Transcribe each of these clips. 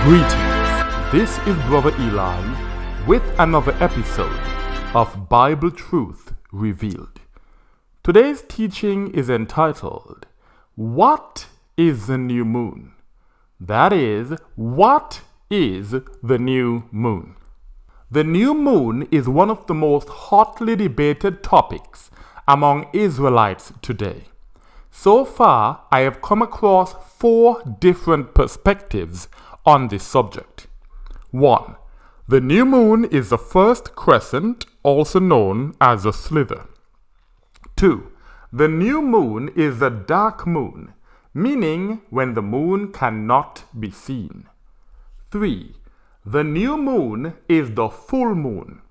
Greetings, this is Brother Eli with another episode of Bible Truth Revealed. Today's teaching is entitled, What is the New Moon? That is, what is the new moon? The new moon is one of the most hotly debated topics among Israelites today. So far, I have come across 4 different perspectives on this subject. 1. The new moon is the first crescent, also known as a slither. 2. The new moon is the dark moon, meaning when the moon cannot be seen. 3. The new moon is the full moon.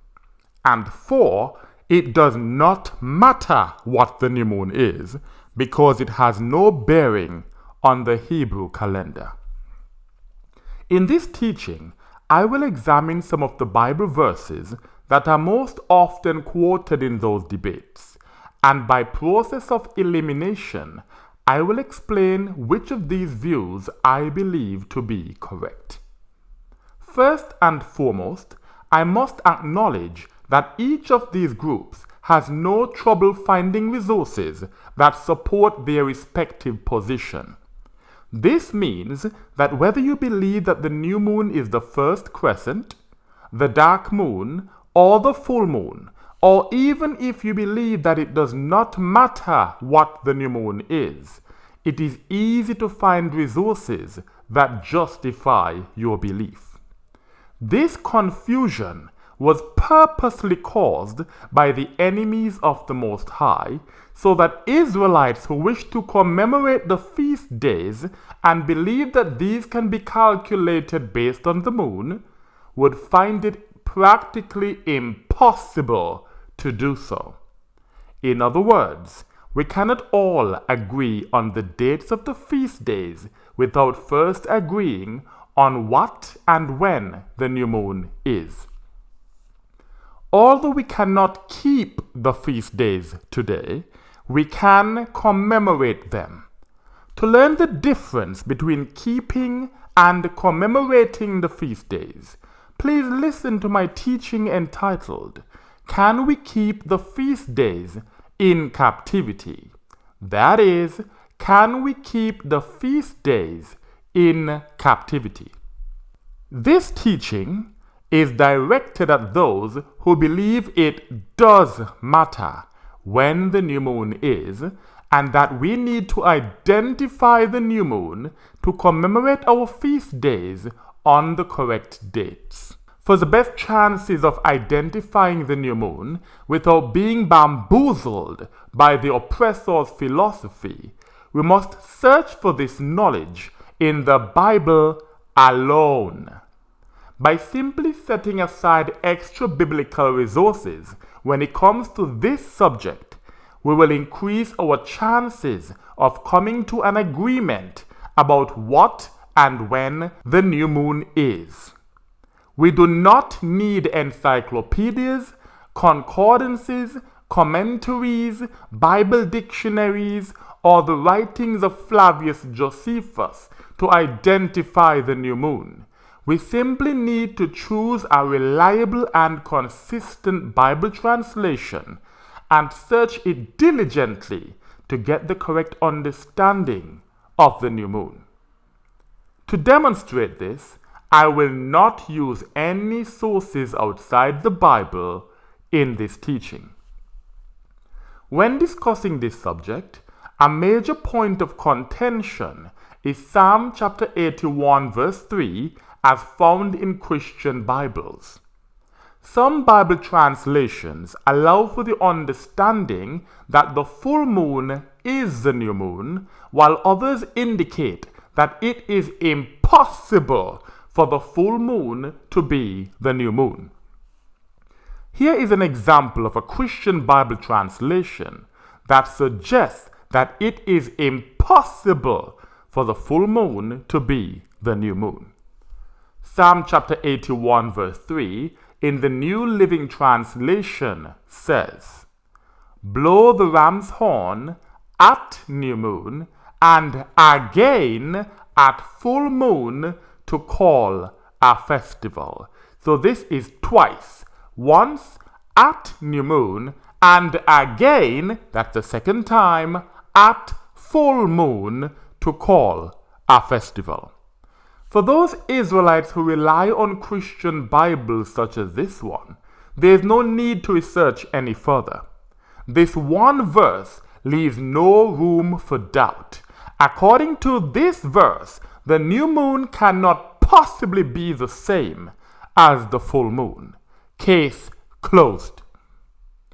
And 4. It does not matter what the new moon is, because it has no bearing on the Hebrew calendar. In this teaching, I will examine some of the Bible verses that are most often quoted in those debates, and by process of elimination, I will explain which of these views I believe to be correct. First and foremost, I must acknowledge that each of these groups has no trouble finding resources that support their respective position. This means that whether you believe that the new moon is the first crescent, the dark moon, or the full moon, or even if you believe that it does not matter what the new moon is, it is easy to find resources that justify your belief. This confusion was purposely caused by the enemies of the Most High, so that Israelites who wish to commemorate the feast days and believe that these can be calculated based on the moon would find it practically impossible to do so. In other words, we cannot all agree on the dates of the feast days without first agreeing on what and when the new moon is. Although we cannot keep the feast days today, we can commemorate them. To learn the difference between keeping and commemorating the feast days, please listen to my teaching entitled, Can We Keep the Feast Days in Captivity? That is, can we keep the feast days in captivity? This teaching is directed at those who believe it does matter when the new moon is, and that we need to identify the new moon to commemorate our feast days on the correct dates. For the best chances of identifying the new moon without being bamboozled by the oppressor's philosophy, we must search for this knowledge in the Bible alone. By simply setting aside extra biblical resources when it comes to this subject, we will increase our chances of coming to an agreement about what and when the new moon is. We do not need encyclopedias, concordances, commentaries, Bible dictionaries, or the writings of Flavius Josephus to identify the new moon. We simply need to choose a reliable and consistent Bible translation and search it diligently to get the correct understanding of the new moon. To demonstrate this, I will not use any sources outside the Bible in this teaching. When discussing this subject, a major point of contention is Psalm chapter 81 verse 3 as found in Christian Bibles. Some Bible translations allow for the understanding that the full moon is the new moon, while others indicate that it is impossible for the full moon to be the new moon. Here is an example of a Christian Bible translation that suggests that it is impossible for the full moon to be the new moon. Psalm chapter 81 verse 3 in the New Living Translation says, Blow the ram's horn at new moon and again at full moon to call a festival. So this is twice. Once at new moon, and again, that's the second time, at full moon to call a festival. For those Israelites who rely on Christian Bibles such as this one, there is no need to research any further. This one verse leaves no room for doubt. According to this verse, the new moon cannot possibly be the same as the full moon. Case closed.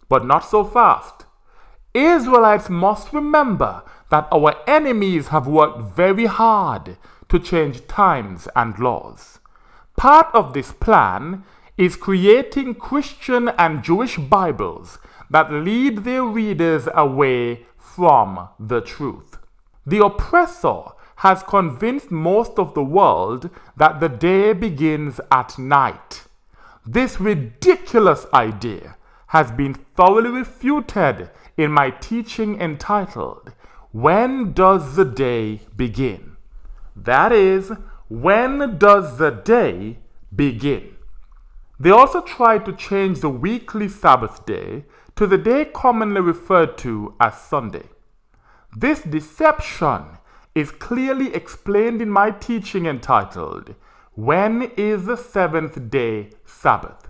But not so fast. Israelites must remember that our enemies have worked very hard to change times and laws. Part of this plan is creating Christian and Jewish Bibles that lead their readers away from the truth. The oppressor has convinced most of the world that the day begins at night. This ridiculous idea has been thoroughly refuted in my teaching entitled, When Does the Day Begin? That is, when does the day begin? They also tried to change the weekly Sabbath day to the day commonly referred to as Sunday. This deception is clearly explained in my teaching entitled, When is the seventh day Sabbath?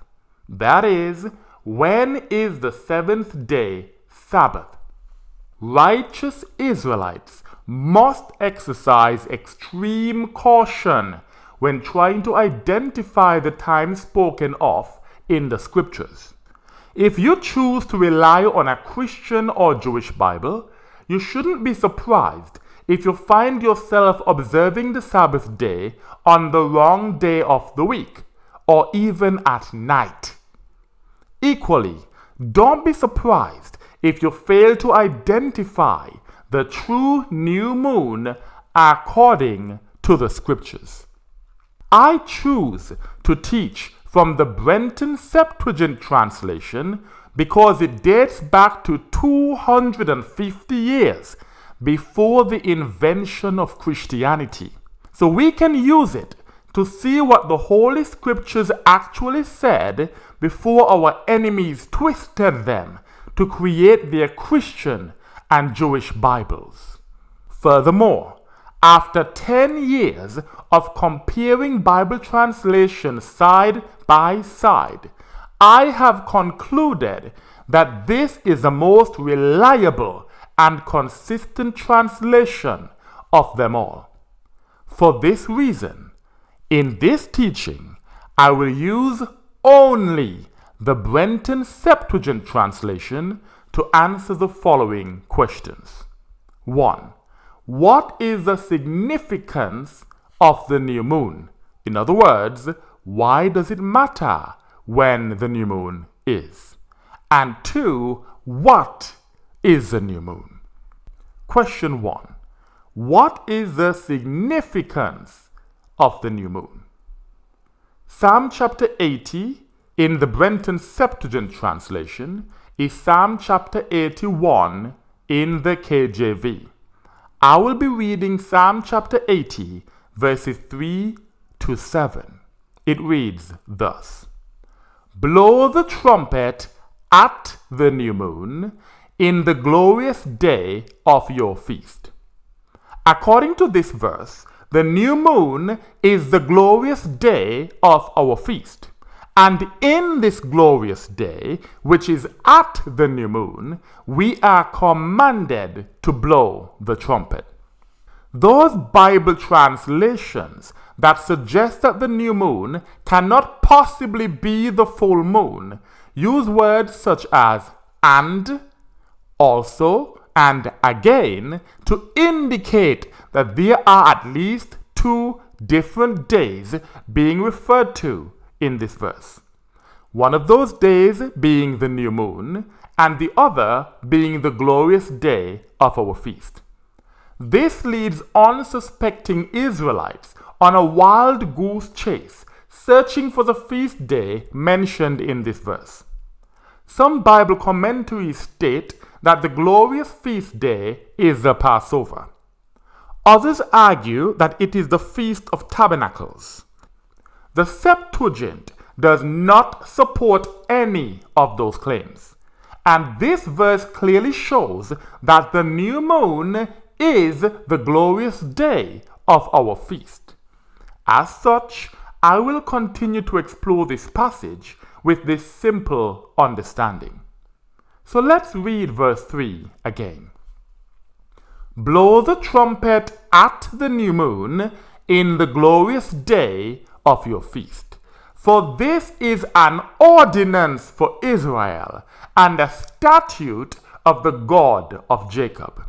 That is, when is the seventh day Sabbath? Righteous Israelites must exercise extreme caution when trying to identify the time spoken of in the scriptures. If you choose to rely on a Christian or Jewish Bible, you shouldn't be surprised if you find yourself observing the Sabbath day on the wrong day of the week, or even at night. Equally, don't be surprised if you fail to identify the true new moon according to the scriptures. I choose to teach from the Brenton Septuagint translation because it dates back to 250 years before the invention of Christianity. So we can use it to see what the Holy Scriptures actually said before our enemies twisted them to create their Christian and Jewish Bibles. Furthermore, after 10 years of comparing Bible translations side by side, I have concluded that this is the most reliable and consistent translation of them all. For this reason, in this teaching, I will use only the Brenton Septuagint translation to answer the following questions. 1. What is the significance of the new moon? In other words, why does it matter when the new moon is? And 2. What is the new moon? Question 1. What is the significance of the new moon? Psalm chapter 80 in the Brenton Septuagint translation is Psalm chapter 81 in the KJV. I will be reading Psalm chapter 80 verses 3 to 7. It reads thus: Blow the trumpet at the new moon in the glorious day of your feast. According to this verse, the new moon is the glorious day of our feast. And in this glorious day, which is at the new moon, we are commanded to blow the trumpet. Those Bible translations that suggest that the new moon cannot possibly be the full moon use words such as and, also, and again to indicate that there are at least 2 different days being referred to in this verse. One of those days being the new moon, and the other being the glorious day of our feast. This leads unsuspecting Israelites on a wild goose chase, searching for the feast day mentioned in this verse. Some Bible commentaries state that the glorious feast day is the Passover. Others argue that it is the Feast of Tabernacles. The Septuagint does not support any of those claims. And this verse clearly shows that the new moon is the glorious day of our feast. As such, I will continue to explore this passage with this simple understanding. So let's read verse 3 again. Blow the trumpet at the new moon in the glorious day of your feast. For this is an ordinance for Israel and a statute of the God of Jacob.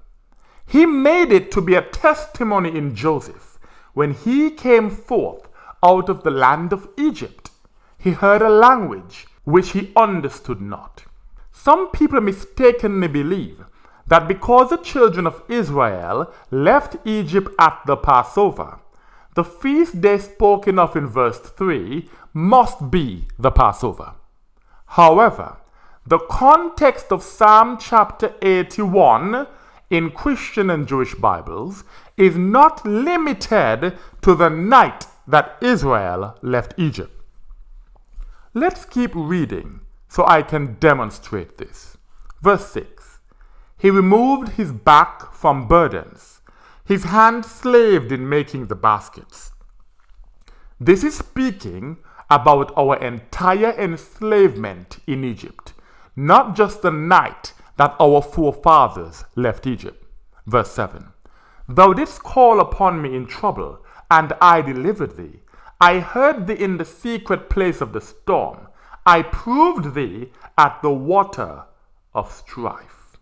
He made it to be a testimony in Joseph when he came forth out of the land of Egypt. He heard a language which he understood not. Some people mistakenly believe that because the children of Israel left Egypt at the Passover, the feast day spoken of in verse 3 must be the Passover. However, the context of Psalm chapter 81 in Christian and Jewish Bibles is not limited to the night that Israel left Egypt. Let's keep reading so I can demonstrate this. Verse 6. He removed his back from burdens. His hand slaved in making the baskets. This is speaking about our entire enslavement in Egypt, not just the night that our forefathers left Egypt. Verse 7. Thou didst call upon me in trouble, and I delivered thee. I heard thee in the secret place of the storm. I proved thee at the water of strife.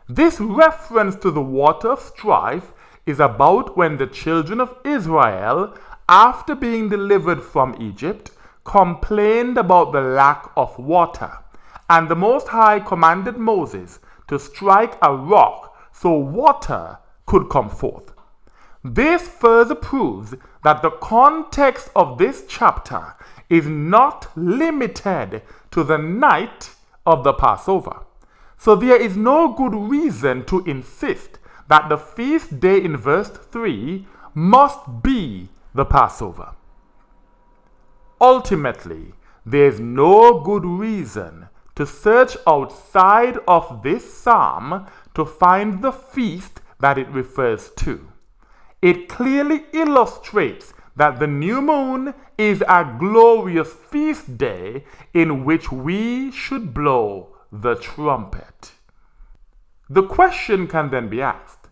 This reference to the water of strife is about when the children of Israel, after being delivered from Egypt, complained about the lack of water, and the Most High commanded Moses to strike a rock so water could come forth. This further proves that the context of this chapter is not limited to the night of the Passover. So there is no good reason to insist that the feast day in verse 3 must be the Passover. Ultimately, there is no good reason to search outside of this psalm to find the feast that it refers to. It clearly illustrates that the new moon is a glorious feast day in which we should blow the trumpet. The question can then be asked,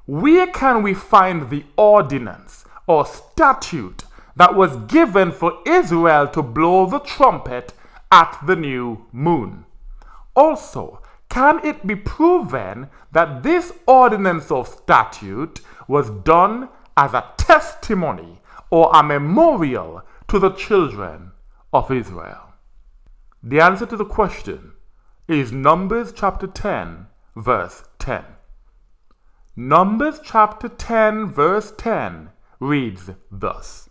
where can we find the ordinance or statute that was given for Israel to blow the trumpet at the new moon? Also, can it be proven that this ordinance or statute was done as a testimony or a memorial to the children of Israel? The answer to the question is Numbers chapter 10, verse 10. Numbers chapter 10, verse 10 reads thus: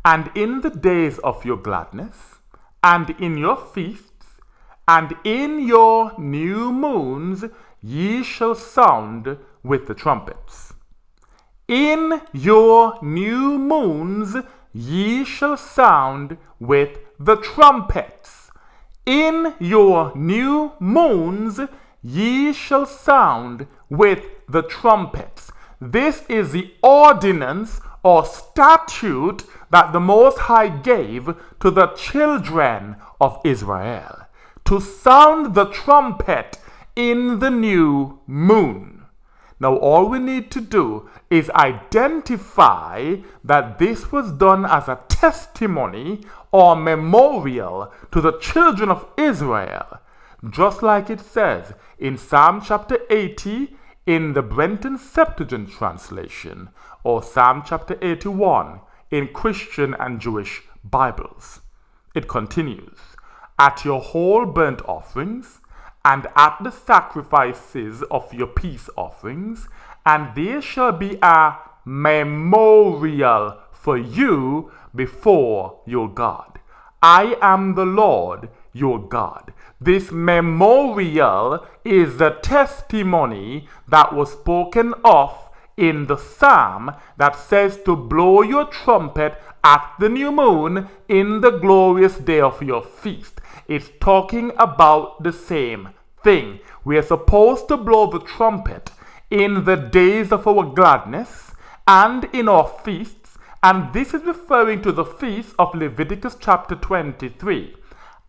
And in the days of your gladness, and in your feasts, and in your new moons, ye shall sound with the trumpets. In your new moons, ye shall sound with the trumpets. In your new moons, ye shall sound with the trumpets. This is the ordinance or statute that the Most High gave to the children of Israel, to sound the trumpet in the new moon. Now all we need to do is identify that this was done as a testimony or memorial to the children of Israel, just like it says in Psalm chapter 80 in the Brenton Septuagint translation, or Psalm chapter 81 in Christian and Jewish Bibles. It continues, At your whole burnt offerings, and at the sacrifices of your peace offerings, and there shall be a memorial for you before your God. I am the Lord your God. This memorial is the testimony that was spoken of in the psalm that says to blow your trumpet at the new moon in the glorious day of your feast. It's talking about the same thing. We are supposed to blow the trumpet in the days of our gladness and in our feasts, and this is referring to the feast of Leviticus chapter 23,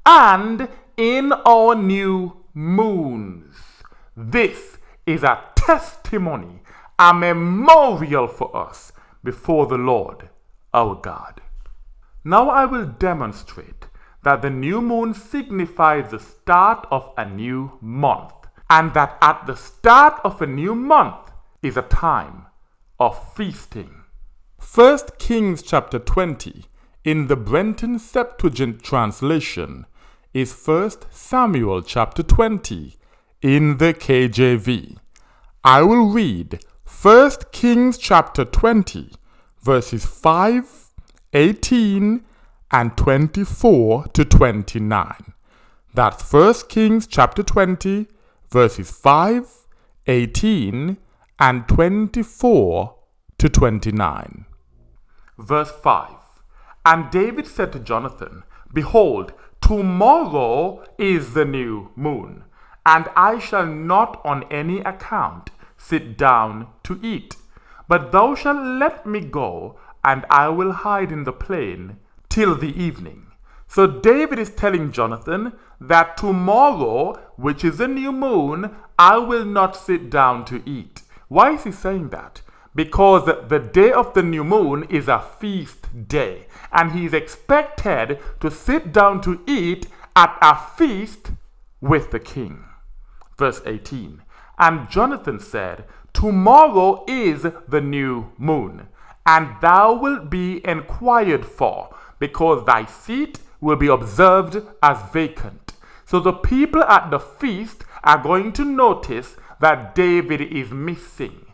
and in our new moons. This is a testimony, a memorial for us before the Lord our God. Now I will demonstrate that the new moon signifies the start of a new month, and that at the start of a new month is a time of feasting. 1 Kings chapter 20 in the Brenton Septuagint translation is 1 Samuel chapter 20 in the KJV. I will read 1 Kings chapter 20 verses 5, 18, and 24 to 29. That's 1 Kings chapter 20 verses 5, 18, and 24 to 29. Verse 5. And David said to Jonathan, Behold, tomorrow is the new moon, and I shall not on any account sit down to eat. But thou shalt let me go, and I will hide in the plain till the evening. So David is telling Jonathan that tomorrow, which is a new moon, I will not sit down to eat. Why is he saying that? Because the day of the new moon is a feast day, and he is expected to sit down to eat at a feast with the king. Verse 18. And Jonathan said, Tomorrow is the new moon, and thou wilt be enquired for, because thy seat will be observed as vacant. So the people at the feast are going to notice that David is missing.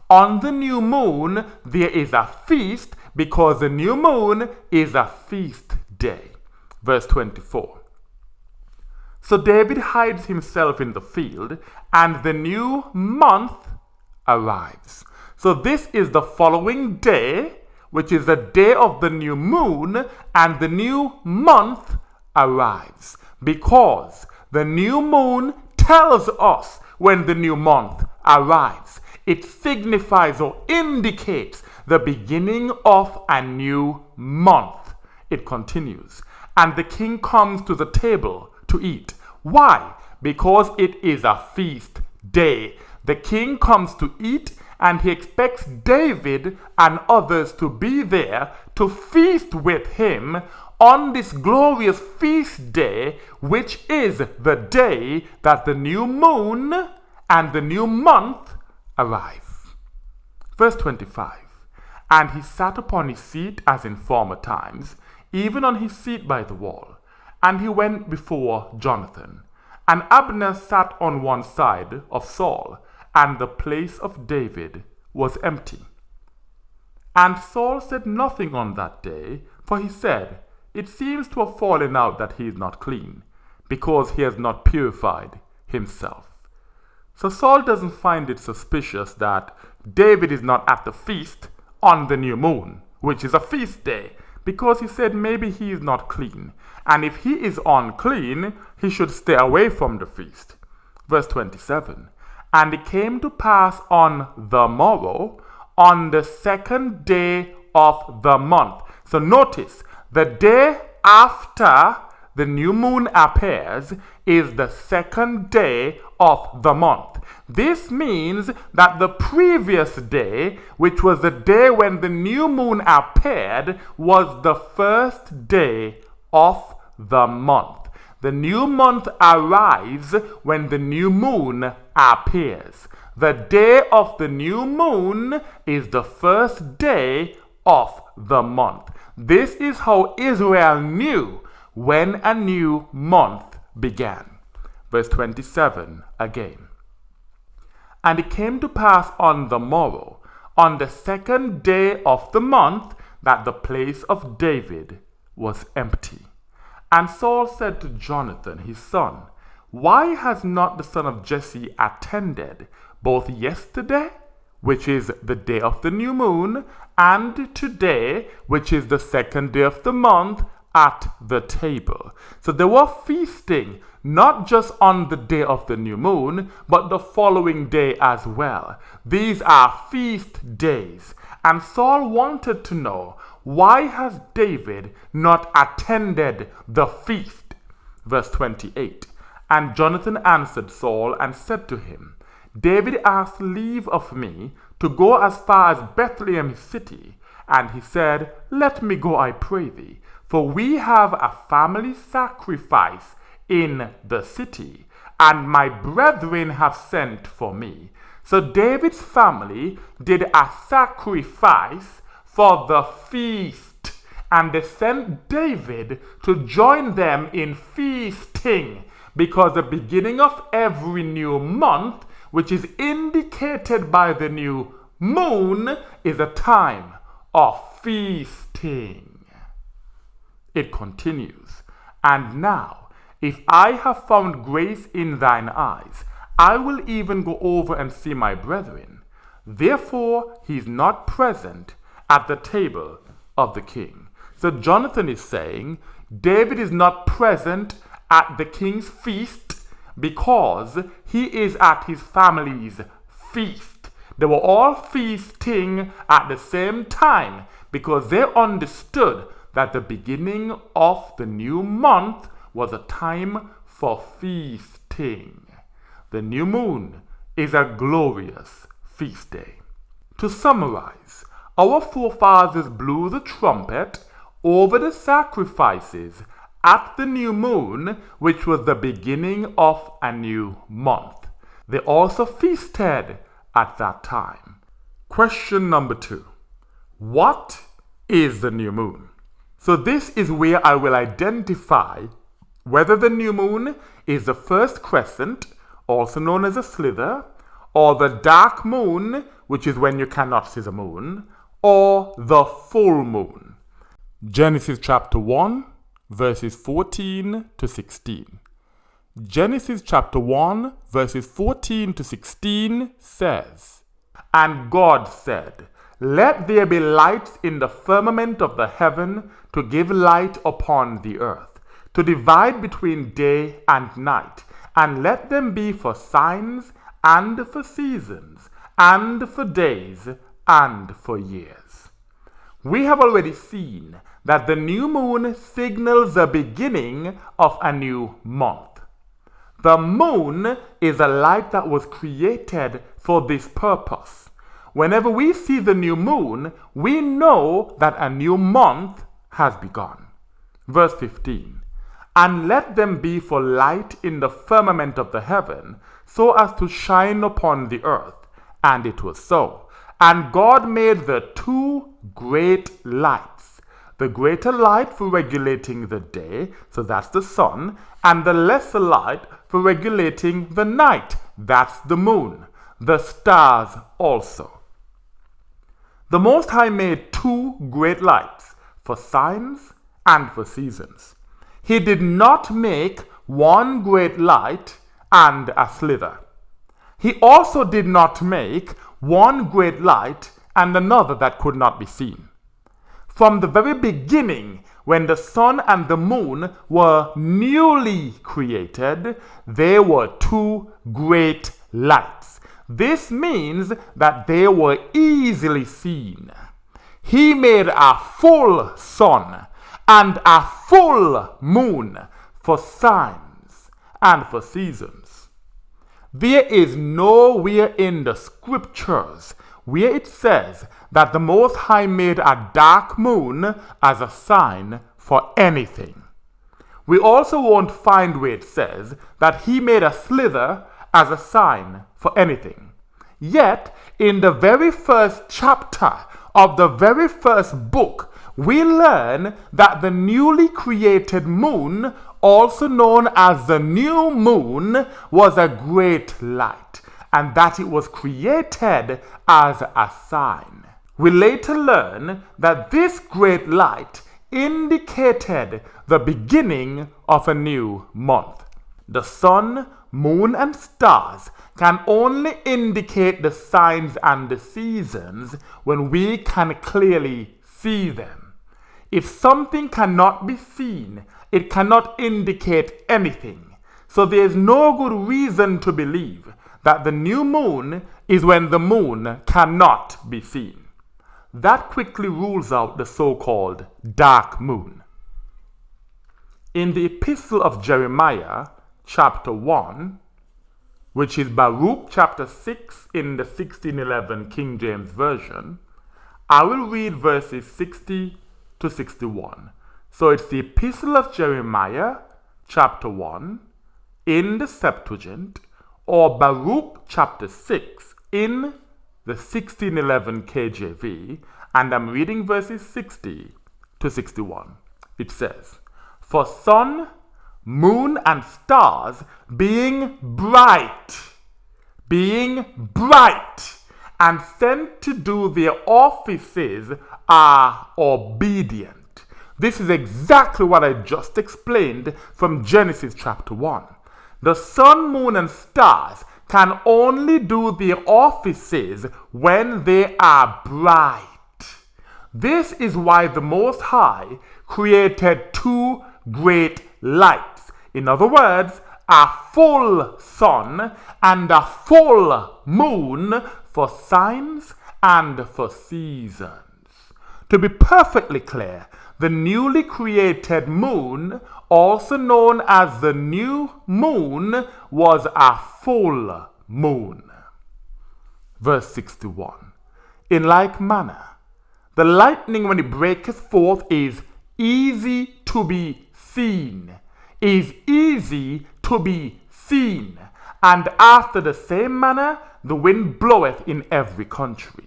On the new moon, there is a feast because the new moon is a feast day. Verse 24. So David hides himself in the field, and the new month arrives. So this is the following day, which is the day of the new moon, and the new month arrives, because the new moon tells us when the new month arrives. It signifies or indicates the beginning of a new month. It continues. And the king comes to the table to eat. Why? Because it is a feast day. The king comes to eat, and he expects David and others to be there to feast with him on this glorious feast day, which is the day that the new moon and the new month arrive. Verse 25. And he sat upon his seat as in former times, even on his seat by the wall. And he went before Jonathan. And Abner sat on one side of Saul, and the place of David was empty. And Saul said nothing on that day, for he said, It seems to have fallen out that he is not clean, because he has not purified himself. So Saul doesn't find it suspicious that David is not at the feast on the new moon, which is a feast day, because he said maybe he is not clean. And if he is unclean, he should stay away from the feast. Verse 27. And it came to pass on the morrow, on the second day of the month. So notice, the day after the new moon appears is the second day of the month. This means that the previous day, which was the day when the new moon appeared, was the first day of the month. The new month arrives when the new moon appears. The day of the new moon is the first day of the month. This is how Israel knew when a new month began. Verse 27 again. And it came to pass on the morrow, on the second day of the month, that the place of David was empty. And Saul said to Jonathan his son, Why has not the son of Jesse attended both yesterday which is the day of the new moon, and today, which is the second day of the month, at the table. So they were feasting not just on the day of the new moon, but the following day as well. These are feast days. And Saul wanted to know, why has David not attended the feast? Verse 28. And Jonathan answered Saul and said to him, David asked leave of me to go as far as Bethlehem his city. And he said, Let me go, I pray thee, for we have a family sacrifice in the city, and my brethren have sent for me. So David's family did a sacrifice for the feast, and they sent David to join them in feasting, because the beginning of every new month, which is indicated by the new moon, is a time of feasting. It continues, And now, if I have found grace in thine eyes, I will even go over and see my brethren. Therefore, he is not present at the table of the king. So Jonathan is saying, David is not present at the king's feast because he is at his family's feast. They were all feasting at the same time because they understood that the beginning of the new month was a time for feasting. The new moon is a glorious feast day. To summarize, our forefathers blew the trumpet over the sacrifices at the new moon, which was the beginning of a new month. They also feasted at that time. Question number 2. What is the new moon? So this is where I will identify whether the new moon is the first crescent, also known as a slither, or the dark moon, which is when you cannot see the moon, or the full moon. Genesis chapter 1, verses 14 to 16. Genesis chapter 1, verses 14 to 16 says, And God said, Let there be lights in the firmament of the heaven to give light upon the earth, to divide between day and night, and let them be for signs and for seasons, and for days and for years. We have already seen that the new moon signals the beginning of a new month. The moon is a light that was created for this purpose. Whenever we see the new moon, we know that a new month has begun. Verse 15. And let them be for light in the firmament of the heaven, so as to shine upon the earth. And it was so. And God made the 2 great lights, the greater light for regulating the day, so that's the sun, and the lesser light for regulating the night, that's the moon, the stars also. The Most High made 2 great lights for signs and for seasons. He did not make 1 great light and a slither. He also did not make 1 great light and another that could not be seen. From the very beginning, when the sun and the moon were newly created, there were 2 great lights. This means that they were easily seen. He made a full sun and a full moon for signs and for seasons. There is nowhere in the scriptures where it says that the Most High made a dark moon as a sign for anything. We also won't find where it says that he made a slither as a sign for anything. Yet, in the very first chapter of the very first book, we learn that the newly created moon, also known as the new moon, was a great light, and that it was created as a sign. We later learn that this great light indicated the beginning of a new month. The sun, moon, and stars can only indicate the signs and the seasons when we can clearly see them. If something cannot be seen, it cannot indicate anything. So there is no good reason to believe that the new moon is when the moon cannot be seen. That quickly rules out the so-called dark moon. In the epistle of Jeremiah, chapter 1, which is Baruch chapter 6 in the 1611 King James Version, I will read verses 60 to 61. So it's the epistle of Jeremiah, chapter 1, in the Septuagint, or Baruch chapter 6 in the 1611 KJV, and I'm reading verses 60 to 61. It says, "For sun, moon, and stars being bright, and sent to do their offices are obedient." This is exactly what I just explained from Genesis chapter 1. The sun, moon, and stars can only do their offices when they are bright. This is why the Most High created two great lights. In other words, a full sun and a full moon for signs and for seasons. To be perfectly clear, the newly created moon, also known as the new moon, was a full moon. Verse 61. "In like manner, the lightning when it breaketh forth is easy to be seen, and after the same manner the wind bloweth in every country."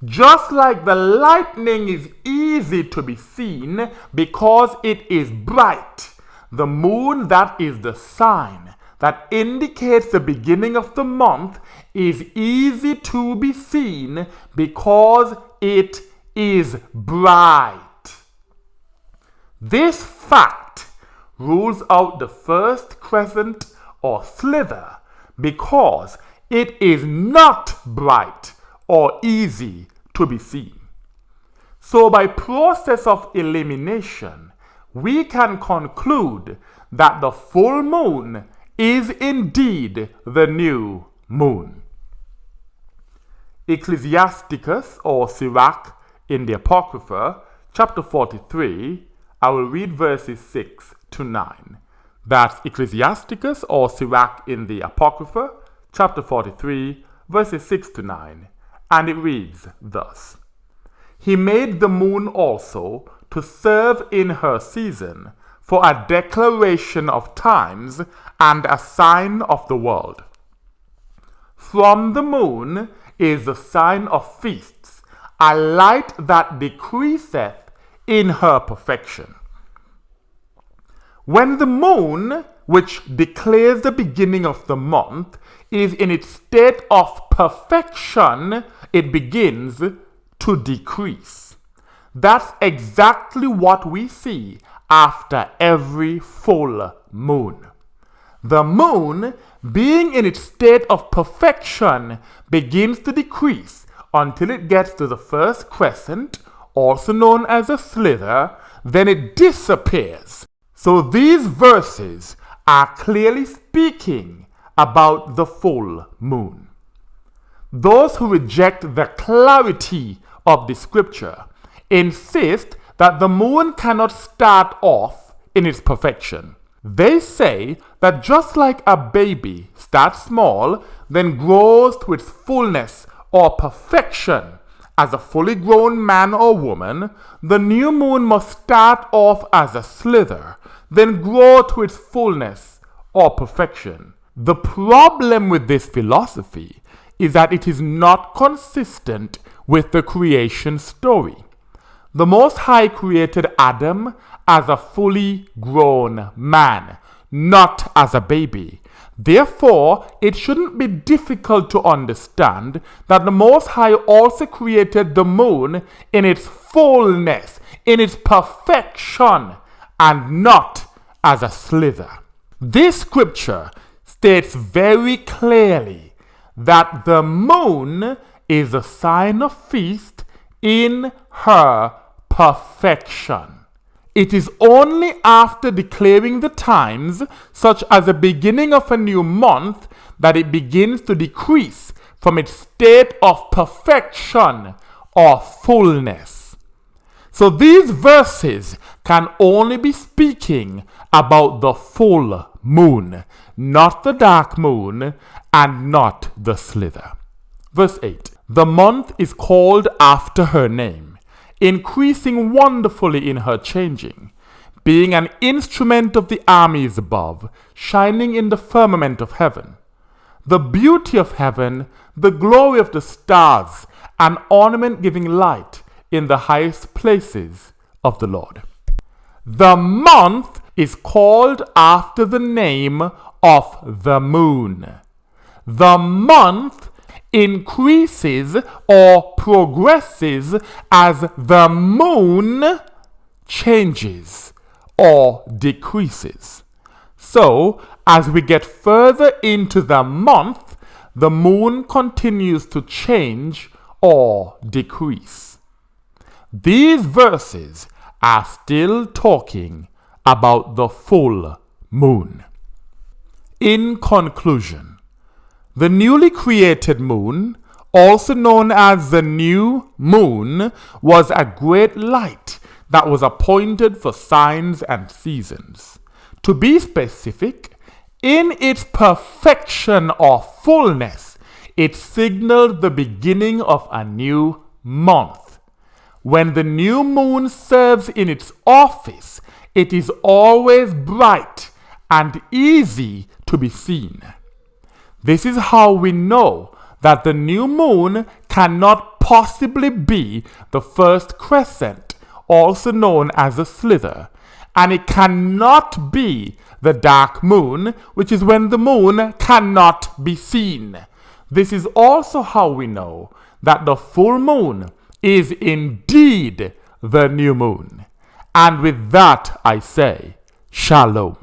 Just like the lightning is easy to be seen because it is bright, the moon, that is the sign that indicates the beginning of the month, is easy to be seen because it is bright. This fact rules out the first crescent or slither because it is not bright or easy to be seen. So by process of elimination, we can conclude that the full moon is indeed the new moon. Ecclesiasticus, or Sirach in the Apocrypha, chapter 43, I will read verses 6 to 9. That's Ecclesiasticus, or Sirach in the Apocrypha, chapter 43, verses 6 to 9. And it reads thus: "He made the moon also to serve in her season, for a declaration of times and a sign of the world. From the moon is the sign of feasts, a light that decreaseth in her perfection." When the moon, which declares the beginning of the month, is in its state of perfection, it begins to decrease. That's exactly what we see after every full moon. The moon, being in its state of perfection, begins to decrease until it gets to the first crescent, also known as a slither, then it disappears. So these verses are clearly speaking about the full moon. Those who reject the clarity of the scripture insist that the moon cannot start off in its perfection. They say that just like a baby starts small, then grows to its fullness or perfection as a fully grown man or woman, the new moon must start off as a slither, then grow to its fullness or perfection. The problem with this philosophy is that it is not consistent with the creation story. The Most High created Adam as a fully grown man, not as a baby. Therefore, it shouldn't be difficult to understand that the Most High also created the moon in its fullness, in its perfection, and not as a slither. This scripture states very clearly that the moon is a sign of feast in her perfection. It is only after declaring the times, such as the beginning of a new month, that it begins to decrease from its state of perfection or fullness. So these verses can only be speaking about the full moon, not the dark moon, and not the slither. Verse 8. The month is called after her name, increasing wonderfully in her changing, being an instrument of the armies above, shining in the firmament of heaven. The beauty of heaven, the glory of the stars, an ornament giving light in the highest places of the Lord. The month is called after the name of the moon. The month increases or progresses as the moon changes or decreases. So, as we get further into the month, the moon continues to change or decrease. These verses are still talking about the full moon. In conclusion, the newly created moon, also known as the new moon, was a great light that was appointed for signs and seasons. To be specific, in its perfection or fullness, it signaled the beginning of a new month. When the new moon serves in its office, it is always bright and easy to be seen. This is how we know that the new moon cannot possibly be the first crescent, also known as a slither, and it cannot be the dark moon, which is when the moon cannot be seen. This is also how we know that the full moon is indeed the new moon. And with that I say, Shalom.